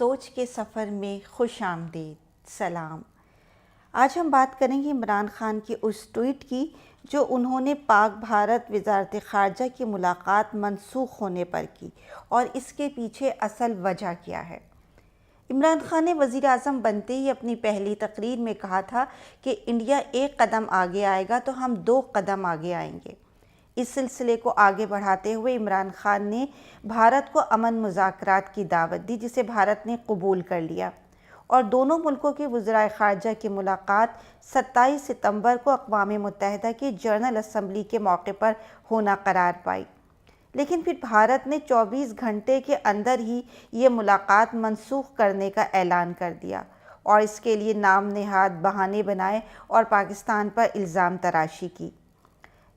سوچ کے سفر میں خوش آمدید۔ سلام۔ آج ہم بات کریں گے عمران خان کی اس ٹویٹ کی جو انہوں نے پاک بھارت وزارت خارجہ کی ملاقات منسوخ ہونے پر کی اور اس کے پیچھے اصل وجہ کیا ہے۔ عمران خان نے وزیر اعظم بنتے ہی اپنی پہلی تقریر میں کہا تھا کہ انڈیا ایک قدم آگے آئے گا تو ہم 2 قدم آگے آئیں گے۔ اس سلسلے کو آگے بڑھاتے ہوئے عمران خان نے بھارت کو امن مذاکرات کی دعوت دی جسے بھارت نے قبول کر لیا اور دونوں ملکوں کے وزرائے خارجہ کی ملاقات 27 ستمبر کو اقوام متحدہ کی جنرل اسمبلی کے موقع پر ہونا قرار پائی، لیکن پھر بھارت نے 24 گھنٹے کے اندر ہی یہ ملاقات منسوخ کرنے کا اعلان کر دیا اور اس کے لیے نام نہاد بہانے بنائے اور پاکستان پر الزام تراشی کی۔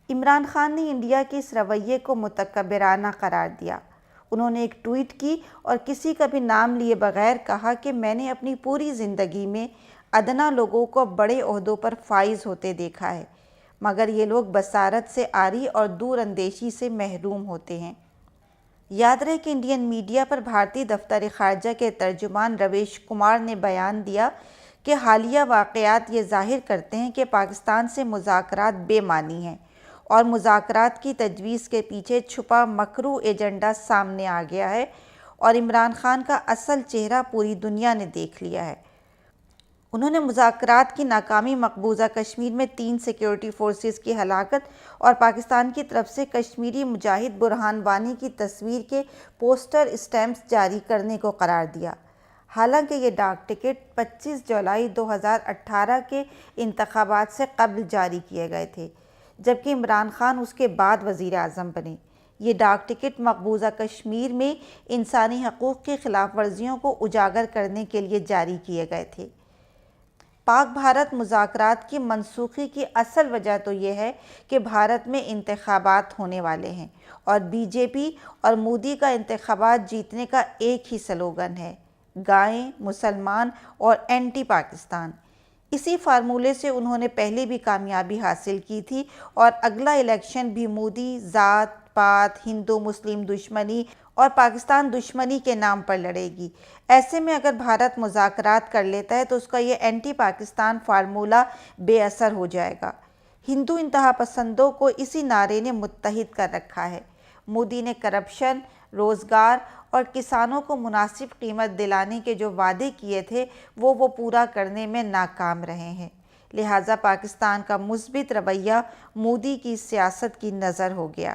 عمران خان نے انڈیا کے اس رویے کو متکبرانہ قرار دیا۔ انہوں نے ایک ٹویٹ کی اور کسی کا بھی نام لیے بغیر کہا کہ میں نے اپنی پوری زندگی میں ادنا لوگوں کو بڑے عہدوں پر فائز ہوتے دیکھا ہے، مگر یہ لوگ بصارت سے عاری اور دور اندیشی سے محروم ہوتے ہیں۔ یاد رہے کہ انڈین میڈیا پر بھارتی دفتر خارجہ کے ترجمان رویش کمار نے بیان دیا کہ حالیہ واقعات یہ ظاہر کرتے ہیں کہ پاکستان سے مذاکرات بے معنی ہیں اور مذاکرات کی تجویز کے پیچھے چھپا مکروہ ایجنڈا سامنے آ گیا ہے اور عمران خان کا اصل چہرہ پوری دنیا نے دیکھ لیا ہے۔ انہوں نے مذاکرات کی ناکامی، مقبوضہ کشمیر میں 3 سیکیورٹی فورسز کی ہلاکت اور پاکستان کی طرف سے کشمیری مجاہد برہان وانی کی تصویر کے پوسٹر اسٹیمپس جاری کرنے کو قرار دیا۔ حالانکہ یہ ڈاک ٹکٹ 25 جولائی 2018 کے انتخابات سے قبل جاری کیے گئے تھے، جبکہ عمران خان اس کے بعد وزیر اعظم بنے۔ یہ ڈاک ٹکٹ مقبوضہ کشمیر میں انسانی حقوق کی خلاف ورزیوں کو اجاگر کرنے کے لیے جاری کیے گئے تھے۔ پاک بھارت مذاکرات کی منسوخی کی اصل وجہ تو یہ ہے کہ بھارت میں انتخابات ہونے والے ہیں اور بی جے پی اور مودی کا انتخابات جیتنے کا ایک ہی سلوگن ہے: گائیں، مسلمان اور اینٹی پاکستان۔ اسی فارمولے سے انہوں نے پہلے بھی کامیابی حاصل کی تھی اور اگلا الیکشن بھی مودی ذات پات، ہندو مسلم دشمنی اور پاکستان دشمنی کے نام پر لڑے گی۔ ایسے میں اگر بھارت مذاکرات کر لیتا ہے تو اس کا یہ اینٹی پاکستان فارمولہ بے اثر ہو جائے گا۔ ہندو انتہا پسندوں کو اسی نعرے نے متحد کر رکھا ہے۔ مودی نے کرپشن، روزگار اور کسانوں کو مناسب قیمت دلانے کے جو وعدے کیے تھے وہ پورا کرنے میں ناکام رہے ہیں، لہٰذا پاکستان کا مثبت رویہ مودی کی سیاست کی نظر ہو گیا۔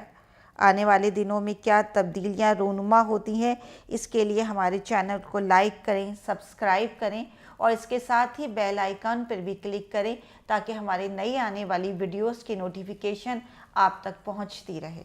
آنے والے دنوں میں کیا تبدیلیاں رونما ہوتی ہیں، اس کے لیے ہمارے چینل کو لائک کریں، سبسکرائب کریں اور اس کے ساتھ ہی بیل آئیکن پر بھی کلک کریں تاکہ ہمارے نئی آنے والی ویڈیوز کی نوٹیفیکیشن آپ تک پہنچتی رہے۔